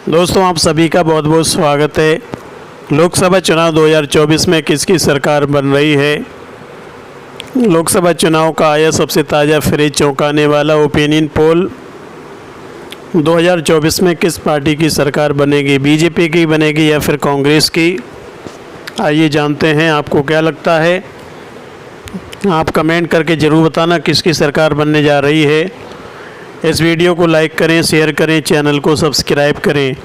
दोस्तों, आप सभी का बहुत बहुत स्वागत है। लोकसभा चुनाव 2024 में किसकी सरकार बन रही है। लोकसभा चुनाव का आया सबसे ताज़ा फ्रिज चौंकाने वाला ओपिनियन पोल 2024 में किस पार्टी की सरकार बनेगी, बीजेपी की बनेगी या फिर कांग्रेस की। आइए जानते हैं आपको क्या लगता है। आप कमेंट करके ज़रूर बताना किसकी सरकार बनने जा रही है। इस वीडियो को लाइक करें, शेयर करें, चैनल को सब्सक्राइब करें।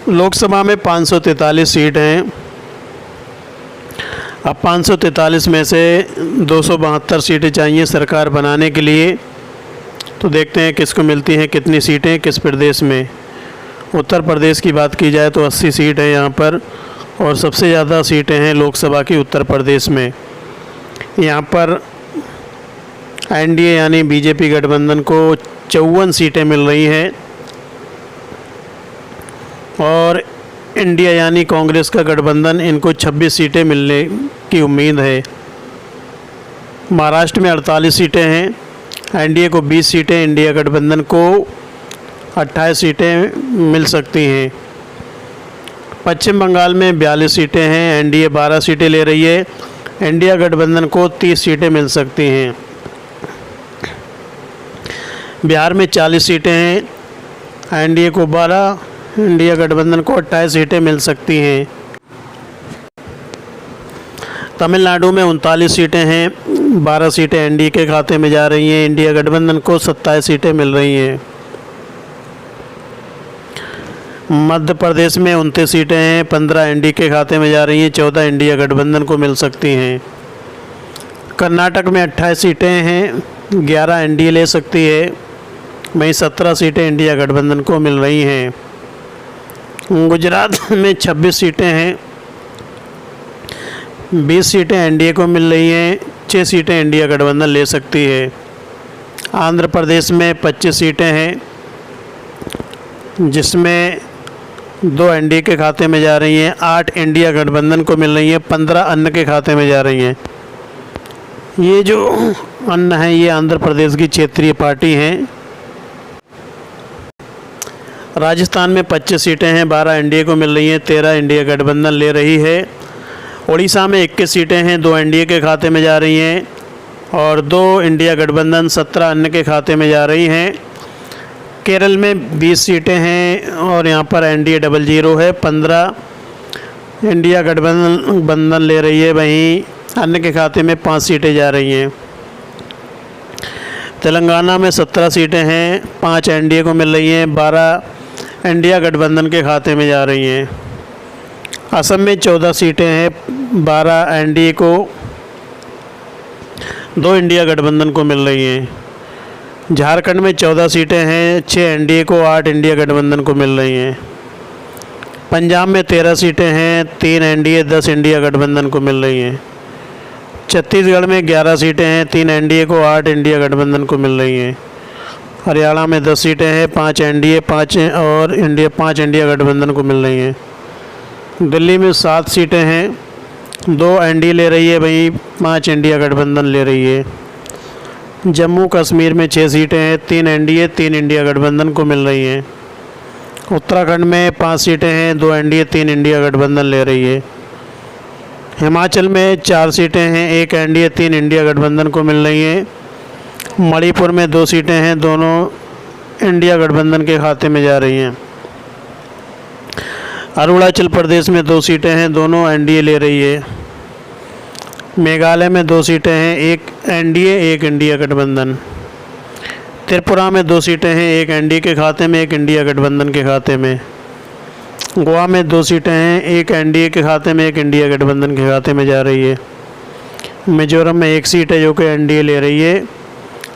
लोकसभा में 543 सीट हैं। अब 543 में से 272 सीटें चाहिए सरकार बनाने के लिए। तो देखते हैं किसको मिलती हैं कितनी सीटें किस प्रदेश में। उत्तर प्रदेश की बात की जाए तो 80 सीट है यहाँ पर, और सबसे ज़्यादा सीटें हैं लोकसभा की उत्तर प्रदेश में। यहाँ पर एनडीए यानी बीजेपी गठबंधन को 54 सीटें मिल रही हैं, और इंडिया यानी कांग्रेस का गठबंधन इनको 26 सीटें मिलने की उम्मीद है। महाराष्ट्र में 48 सीटें हैं, एनडीए को 20 सीटें, इंडिया गठबंधन को 28 सीटें मिल सकती हैं। पश्चिम बंगाल में 42 सीटें हैं, एनडीए 12 सीटें ले रही है, इंडिया गठबंधन को 30 सीटें मिल सकती हैं। बिहार में 40 सीटें हैं, एनडीए को 12, इंडिया गठबंधन को 28 सीटें मिल सकती हैं। तमिलनाडु में 39 सीटें हैं, 12 सीटें एनडीए के खाते में जा रही हैं, इंडिया गठबंधन को 27 सीटें मिल रही हैं। मध्य प्रदेश में 29 सीटें हैं, 15 एनडीए के खाते में जा रही हैं, 14 इंडिया गठबंधन को मिल सकती हैं। कर्नाटक में 28 सीटें हैं, 11 एनडीए ले सकती है, वहीं 17 सीटें इंडिया गठबंधन को मिल रही हैं। गुजरात में 26 सीटें हैं, 20 सीटें एनडीए को मिल रही हैं, 6 सीटें इंडिया गठबंधन ले सकती है। आंध्र प्रदेश में 25 सीटें हैं, जिसमें 2 एनडीए के खाते में जा रही हैं, 8 इंडिया गठबंधन को मिल रही हैं, 15 अन्य के खाते में जा रही हैं। ये जो अन्य है ये आंध्र प्रदेश की क्षेत्रीय पार्टी हैं। राजस्थान में 25 सीटें हैं, 12 एनडीए को मिल रही हैं, 13 इंडिया गठबंधन ले रही है। उड़ीसा में 21 सीटें हैं, 2 एनडीए के खाते में जा रही हैं, और 2 इंडिया गठबंधन, 17 अन्य के खाते में जा रही हैं। केरल में 20 सीटें हैं, और यहाँ पर एनडीए 00 है, 15 इंडिया गठबंधन ले रही है, वहीं अन्य के खाते में 5 सीटें जा रही हैं। तेलंगाना में 17 सीटें हैं, 5 एनडीए को मिल रही हैं, 12 इंडिया गठबंधन के खाते में जा रही हैं। असम में 14 सीटें हैं, 12 एनडीए को, 2 इंडिया गठबंधन को मिल रही हैं। झारखंड में 14 सीटें हैं, 6 एनडीए को, 8 इंडिया गठबंधन को मिल रही हैं। पंजाब में 13 सीटें हैं, 3 एनडीए, 10 इंडिया गठबंधन को मिल रही हैं। छत्तीसगढ़ में 11 सीटें हैं, 3 एनडीए को, 8 इंडिया गठबंधन को मिल रही हैं। हरियाणा में 10 सीटें हैं, 5 एनडीए, 5 इंडिया गठबंधन को मिल रही हैं। दिल्ली में 7 सीटें हैं, 2 एनडीए ले रही है, वहीं 5 इंडिया गठबंधन ले रही है। जम्मू कश्मीर में 6 सीटें हैं, 3 एनडीए, 3 इंडिया गठबंधन को मिल रही हैं। उत्तराखंड में 5 सीटें हैं, 2 एनडीए, 3 इंडिया गठबंधन ले रही है। हिमाचल में 4 सीटें हैं, 1 एनडीए, 3 इंडिया गठबंधन को मिल रही हैं। मणिपुर में 2 सीटें हैं, दोनों इंडिया गठबंधन के खाते में जा रही हैं। अरुणाचल प्रदेश में 2 सीटें हैं, दोनों एनडीए ले रही है। मेघालय में 2 सीटें हैं, 1 एनडीए, 1 इंडिया गठबंधन। त्रिपुरा में 2 सीटें हैं, 1 एनडीए के खाते में, 1 इंडिया गठबंधन के खाते में। गोवा में 2 सीटें हैं, 1 एनडीए के खाते में, 1 इंडिया गठबंधन के खाते में जा रही है। मिजोरम में 1 सीट है जो कि एनडीए ले रही है।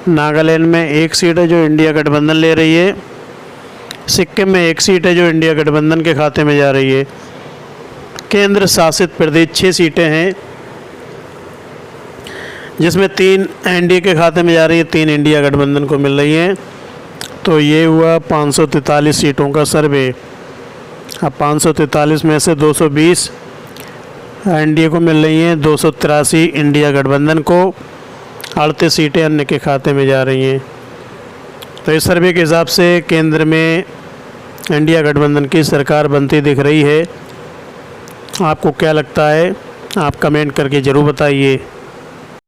नागालैंड में 1 सीट है जो इंडिया गठबंधन ले रही है। सिक्किम में 1 सीट है जो इंडिया गठबंधन के खाते में जा रही है। केंद्र शासित प्रदेश 6 सीटें हैं, जिसमें 3 एनडीए के खाते में जा रही है, 3 इंडिया गठबंधन को मिल रही है। तो ये हुआ 543 सीटों का सर्वे। अब 543 में से 220 एनडीए को मिल रही हैं, 283 इंडिया गठबंधन को, 38 सीटें अन्य के खाते में जा रही हैं। तो इस सर्वे के हिसाब से केंद्र में इंडिया गठबंधन की सरकार बनती दिख रही है। आपको क्या लगता है, आप कमेंट करके ज़रूर बताइए।